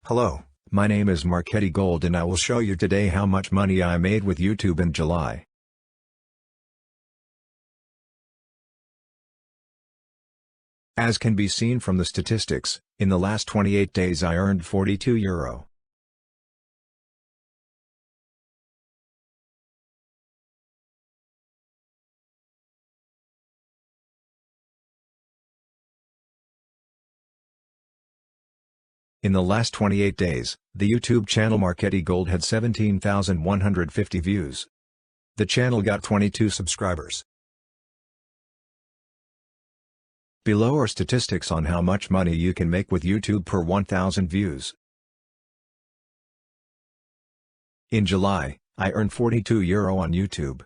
Hello, my name is Marchetti Gold and I will show you today how much money I made with YouTube in July. As can be seen from the statistics, in the last 28 days I earned €42. In the last 28 days, the YouTube channel Marchetti Gold had 17,150 views. The channel got 22 subscribers. Below are statistics on how much money you can make with YouTube per 1,000 views. In July, I earned €42 on YouTube.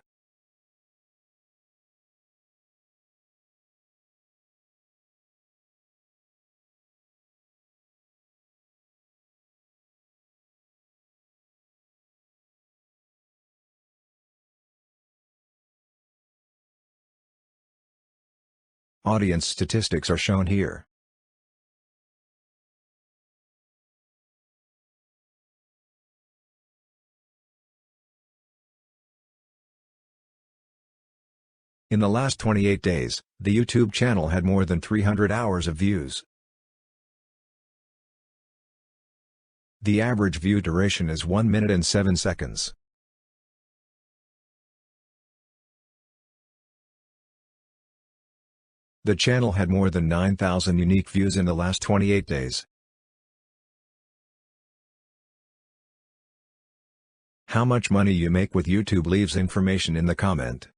Audience statistics are shown here. In the last 28 days, the YouTube channel had more than 300 hours of views. The average view duration is 1 minute and 7 seconds. The channel had more than 9,000 unique views in the last 28 days. How much money you make with YouTube leaves information in the comment.